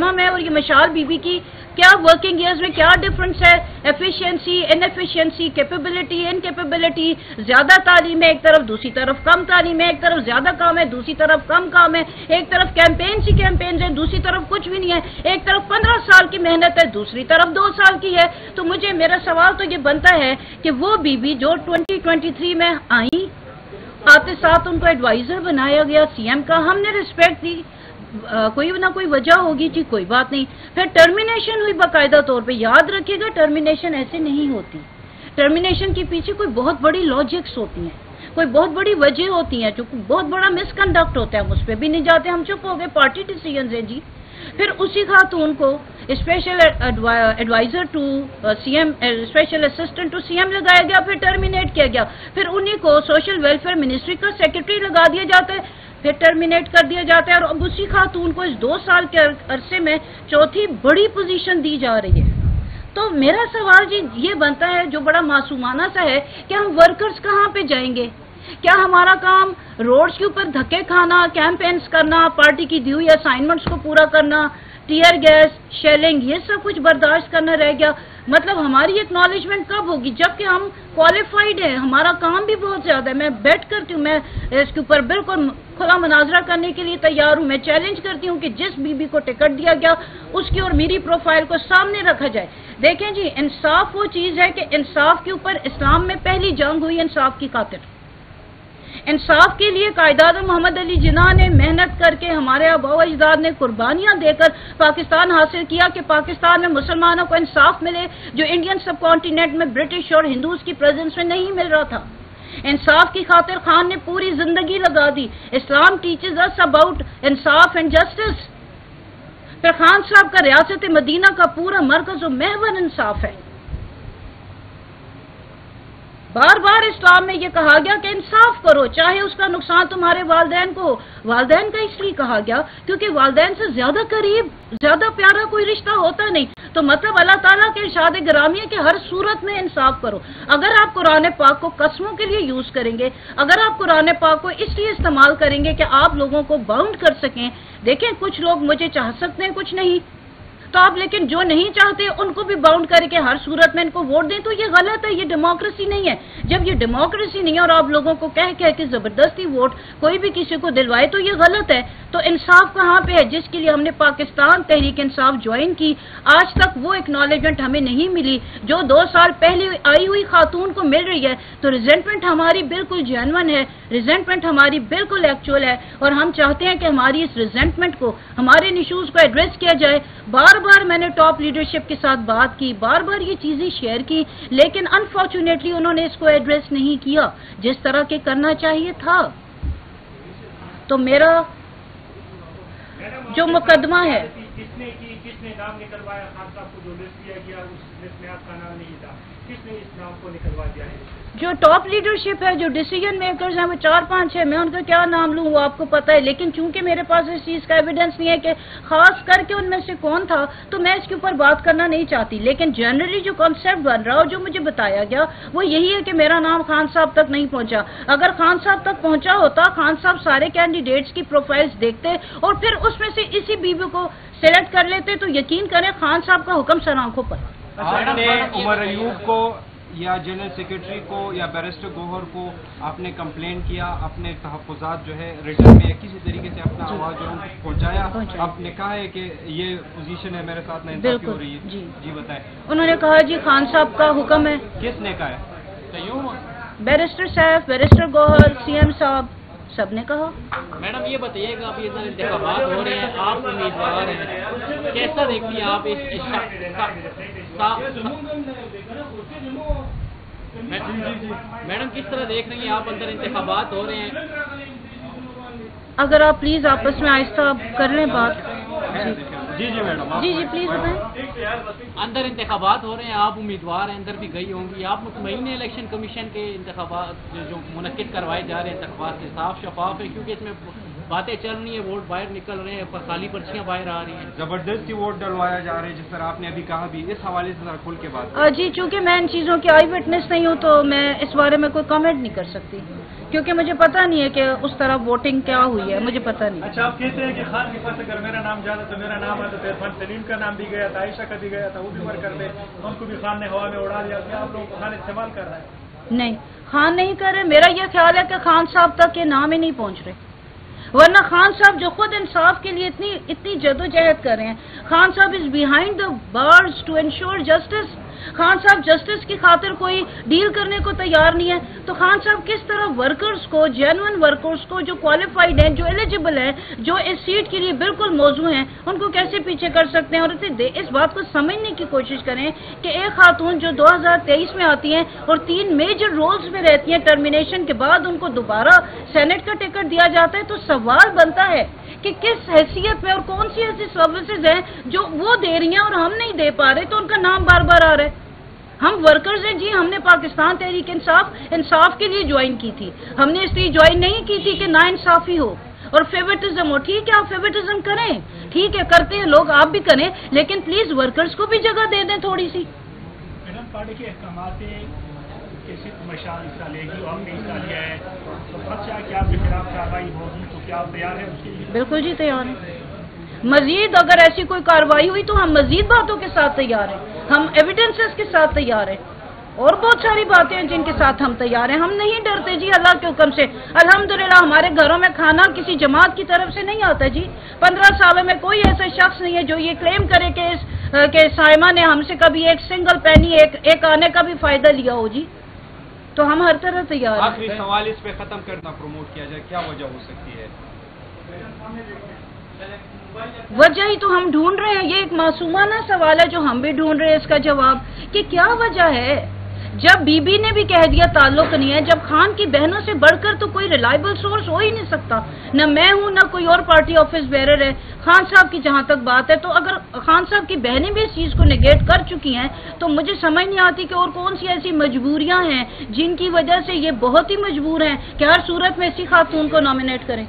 کام ہے اور یہ مشال بی بی کی کیا ورکنگ ایئرز میں کیا ڈفرنس ہے، ایفیشینسی، انیفیشینسی، کیپیبلٹی، انکیپیبلٹی، زیادہ تعلیم ہے ایک طرف، دوسری طرف کم تعلیم ہے، ایک طرف زیادہ کام ہے، دوسری طرف کم کام ہے، ایک طرف کیمپینز ہیں، دوسری طرف کچھ بھی نہیں ہے، ایک طرف 15 سال کی محنت ہے، دوسری طرف 2 سال کی ہے۔ تو مجھے میرا سوال تو یہ بنتا ہے کہ وہ بی بی جو 2023 میں آئیں، آتے ساتھ ان کو ایڈوائزر بنایا گیا سی ایم کا، ہم نے ریسپیکٹ دی، کوئی نہ کوئی وجہ ہوگی جی، کوئی بات نہیں، پھر ٹرمینیشن ہوئی باقاعدہ طور پہ۔ یاد رکھیے گا ٹرمینیشن ایسے نہیں ہوتی، ٹرمینیشن کے پیچھے کوئی بہت بڑی لاجکس ہوتی ہیں، کوئی بہت بڑی وجہ ہوتی ہیں، جو بہت بڑا مس کنڈکٹ ہوتا ہے، ہم اس پہ بھی نہیں جاتے، ہم چپ ہو گئے، پارٹی ڈیسیژنز ہیں جی۔ پھر اسی خاتون کو اسپیشل ایڈوائزر ٹو سی ایم، اسپیشل اسسٹنٹ ٹو سی ایم لگایا گیا، پھر ٹرمینیٹ کیا گیا، پھر انہی کو سوشل ویلفیئر منسٹری کا سیکرٹری لگا دیا جاتا ہے، پھر ٹرمینیٹ کر دیا جاتا ہے، اور اب اسی خاتون کو اس 2 سال کے عرصے میں چوتھی بڑی پوزیشن دی جا رہی ہے۔ تو میرا سوال جی یہ بنتا ہے جو بڑا معصومانہ سا ہے کہ ہم ورکرز کہاں پہ جائیں گے؟ کیا ہمارا کام روڈز کے اوپر دھکے کھانا، کیمپینز کرنا، پارٹی کی دی ہوئی اسائنمنٹس کو پورا کرنا، ٹیئر گیس، شیلنگ، یہ سب کچھ برداشت کرنا رہ گیا؟ مطلب ہماری ایکنالجمنٹ کب ہوگی؟ جبکہ ہم کوالیفائڈ ہیں، ہمارا کام بھی بہت زیادہ ہے، میں بیٹھ کرتی ہوں، میں اس کے اوپر بالکل کھلا مناظرہ کرنے کے لیے تیار ہوں، میں چیلنج کرتی ہوں کہ جس بی بی کو ٹکٹ دیا گیا اس کی اور میری پروفائل کو سامنے رکھا جائے۔ دیکھیں جی، انصاف وہ چیز ہے کہ انصاف کے اوپر اسلام میں پہلی جنگ ہوئی انصاف کی خاطر۔ انصاف کے لیے قائداد محمد علی جناح نے محنت کر کے، ہمارے آباء و اجداد نے قربانیاں دے کر پاکستان حاصل کیا کہ پاکستان میں مسلمانوں کو انصاف ملے، جو انڈین سب کانٹیننٹ میں برٹش اور ہندوز کی پریزنس میں نہیں مل رہا تھا۔ انصاف کی خاطر خان نے پوری زندگی لگا دی۔ اسلام ٹیچز اس اباؤٹ انصاف اینڈ جسٹس۔ پھر خان صاحب کا ریاست مدینہ کا پورا مرکز و محور انصاف ہے۔ بار بار اسلام میں یہ کہا گیا کہ انصاف کرو، چاہے اس کا نقصان تمہارے والدین کو ہو۔ والدین کا اس لیے کہا گیا کیونکہ والدین سے زیادہ قریب، زیادہ پیارا کوئی رشتہ ہوتا نہیں۔ تو مطلب اللہ تعالیٰ کے ارشاد گرامی ہے کہ ہر صورت میں انصاف کرو۔ اگر آپ قرآن پاک کو قسموں کے لیے یوز کریں گے، اگر آپ قرآن پاک کو اس لیے استعمال کریں گے کہ آپ لوگوں کو باؤنڈ کر سکیں، دیکھیں کچھ لوگ مجھے چاہ سکتے ہیں، کچھ نہیں، تو آپ لیکن جو نہیں چاہتے ان کو بھی باؤنڈ کر کے ہر صورت میں ان کو ووٹ دیں، تو یہ غلط ہے، یہ ڈیموکریسی نہیں ہے۔ جب یہ ڈیموکریسی نہیں ہے اور آپ لوگوں کو کہہ کے زبردستی ووٹ کوئی بھی کسی کو دلوائے تو یہ غلط ہے۔ تو انصاف کہاں پہ ہے جس کے لیے ہم نے پاکستان تحریک انصاف جوائن کی؟ آج تک وہ ایکنالجمنٹ ہمیں نہیں ملی جو 2 سال پہلے آئی ہوئی خاتون کو مل رہی ہے۔ تو ریزنٹمنٹ ہماری بالکل جینون ہے، ریزنٹمنٹ ہماری بالکل ایکچوئل ہے، اور ہم چاہتے ہیں کہ ہماری اس ریزنٹمنٹ کو، ہمارے ایشوز کو ایڈریس کیا جائے۔ بار بار میں نے ٹاپ لیڈرشپ کے ساتھ بات کی، بار بار یہ چیزیں شیئر کی، لیکن انفارچونیٹلی انہوں نے اس کو ایڈریس نہیں کیا جس طرح کے کرنا چاہیے تھا۔ تو میرا جو مقدمہ ہے، کس نے نام نکلوایا خان صاحب کو جو لسٹ دیا گیا اس لسٹ میں آپ کا نام نہیں تھا، کس نے اس نام کو نکلوا دیا ہے؟ جو ٹاپ لیڈرشپ ہے، جو ڈیسیجن میکرز ہیں، وہ 4-5 ہیں، میں ان کا کیا نام لوں وہ آپ کو پتہ ہے، لیکن چونکہ میرے پاس اس چیز کا ایویڈنس نہیں ہے کہ خاص کر کے ان میں سے کون تھا، تو میں اس کے اوپر بات کرنا نہیں چاہتی۔ لیکن جنرلی جو کانسیپٹ بن رہا اور جو مجھے بتایا گیا وہ یہی ہے کہ میرا نام خان صاحب تک نہیں پہنچا۔ اگر خان صاحب تک پہنچا ہوتا، خان صاحب سارے کینڈیڈیٹس کی پروفائلز دیکھتے اور پھر اس میں سے اسی بی بی کو سلیکٹ کر لیتے، تو یقین کریں خان صاحب کا حکم سر آنکھوں پر۔ آپ نے عمر ایوب کو یا جنرل سیکرٹری کو یا بیرسٹر گوہر کو آپ نے کمپلین کیا، اپنے تحفظات جو ہے ریٹرن میں کسی طریقے سے اپنا آواز جو پہنچایا، آپ نے کہا ہے کہ یہ پوزیشن ہے میرے ساتھ ناانصافی ہو رہی ہے؟ جی بتائیں۔ انہوں نے کہا جی خان صاحب کا حکم ہے۔ کس نے کہا ہے؟ بیرسٹر صاحب، بیرسٹر گوہر، سی ایم صاحب، سب نے کہا۔ میڈم یہ بتائیے گا ابھی اتنے انتخابات ہو رہے ہیں، آپ امیدوار ہیں، کیسا دیکھتی ہیں آپ میڈم کس طرح دیکھ رہی ہیں آپ؟ اندر انتخابات ہو رہے ہیں، اگر آپ پلیز آپس میں آہستہ کر لیں بات۔ جی میڈم، جی پلیز بتائیں۔ اندر انتخابات ہو رہے ہیں، آپ امیدوار ہیں، اندر بھی گئی ہوں گی، آپ مطمئن ہیں الیکشن کمیشن کے انتخابات جو منعقد کروائے جا رہے ہیں انتخابات سے صاف شفاف ہے؟ کیونکہ اس میں باتیں چل رہی ہیں, ووٹ باہر نکل رہے ہیں, خالی پرچیاں باہر آ رہی ہیں, زبردستی ووٹ ڈلوایا جا رہا ہے جس طرح آپ نے ابھی کہا بھی, اس حوالے سے ذرا کھل کے بات. جی چونکہ میں ان چیزوں کی آئی وٹنس نہیں ہوں تو میں اس بارے میں کوئی کامنٹ نہیں کر سکتی, کیونکہ مجھے پتہ نہیں ہے کہ اس طرح ووٹنگ کیا ہوئی ہے, مجھے پتہ نہیں. اچھا, آپ کہتے ہیں کہ خان کے پاس اگر میرا نام جاتا تو میرا نام آتا, تو عرفان سلیم کا نام بھی گیا تھا, عائشہ کا بھی گیا تھا, وہ بھی مر کر دے, ان کو بھی خان نے ہوا میں اڑا دیا. کیا آپ لوگوں کو خان استعمال کر رہا ہے؟ نہیں, خان نہیں کر رہے. میرا یہ خیال ہے کہ خان صاحب تک یہ نام ہی نہیں پہنچ رہے, ورنہ خان صاحب جو خود انصاف کے لیے اتنی جدوجہد کر رہے ہیں, خان صاحب is behind the bars to ensure justice. Khan صاحب جسٹس کی خاطر کوئی ڈیل کرنے کو تیار نہیں ہے, تو خان صاحب کس طرح ورکرز کو, جینوئن ورکرز کو جو کوالیفائڈ ہیں, جو ایلیجبل ہیں, جو اس سیٹ کے لیے بالکل موزوں ہیں, ان کو کیسے پیچھے کر سکتے ہیں. اور اس بات کو سمجھنے کی کوشش کریں کہ ایک خاتون جو 2023 میں آتی ہیں اور 3 میجر رولز میں رہتی ہیں, ٹرمینیشن کے بعد ان کو دوبارہ سینٹ کا ٹکٹ دیا جاتا ہے, تو سوال بنتا ہے کہ کس حیثیت میں اور کون سی ایسی سروسز ہیں جو وہ دے رہی ہیں اور ہم نہیں دے پا رہے, تو ان کا نام بار بار آ رہا ہے. ہم ورکرز ہیں جی, ہم نے پاکستان تحریک انصاف کے لیے جوائن کی تھی, ہم نے اس لیے جوائن نہیں کی تھی کہ نا انصافی ہو اور فیورٹزم ہو. ٹھیک ہے, آپ فیورٹزم کریں, ٹھیک ہے, کرتے ہیں لوگ, آپ بھی کریں, لیکن پلیز ورکرز کو بھی جگہ دے دیں تھوڑی سی. میڈم, پارٹی کے احکامات کے صرف مشال حصہ لے گی, آپ نے حصہ لیا ہے, تو خدشہ ہے کہ آپ کے خلاف کارروائی ہوگی, تو کیا آپ تیار ہیں اس کے لیے؟ بالکل جی تیار ہیں. مزید اگر ایسی کوئی کارروائی ہوئی تو ہم مزید باتوں کے ساتھ تیار ہیں, ہم ایویڈنسز کے ساتھ تیار ہیں, اور بہت ساری باتیں ہیں جن کے ساتھ ہم تیار ہیں. ہم نہیں ڈرتے جی اللہ کے حکم سے. الحمدللہ ہمارے گھروں میں کھانا کسی جماعت کی طرف سے نہیں آتا جی. 15 سالوں میں کوئی ایسا شخص نہیں ہے جو یہ کلیم کرے کہ سائمہ نے ہم سے کبھی ایک سنگل پینی ایک آنے کا بھی فائدہ لیا ہو جی. تو ہم ہر طرح تیار ہیں. آخری سوال اس پہ ختم کرنا, پروموٹ کیا جائے, کیا وجہ ہو سکتی ہے؟ وجہ ہی تو ہم ڈھونڈ رہے ہیں, یہ ایک معصومانہ سوال ہے جو ہم بھی ڈھونڈ رہے ہیں اس کا جواب, کہ کیا وجہ ہے. جب بی بی نے بھی کہہ دیا تعلق نہیں ہے, جب خان کی بہنوں سے بڑھ کر تو کوئی ریلائبل سورس ہو ہی نہیں سکتا, نہ میں ہوں نہ کوئی اور پارٹی آفس بیرر ہے. خان صاحب کی جہاں تک بات ہے, تو اگر خان صاحب کی بہنیں بھی اس چیز کو نگیٹ کر چکی ہیں, تو مجھے سمجھ نہیں آتی کہ اور کون سی ایسی مجبوریاں ہیں جن کی وجہ سے یہ بہت ہی مجبور ہیں کہ ہر صورت میں اسی خاتون کو نامینیٹ کریں.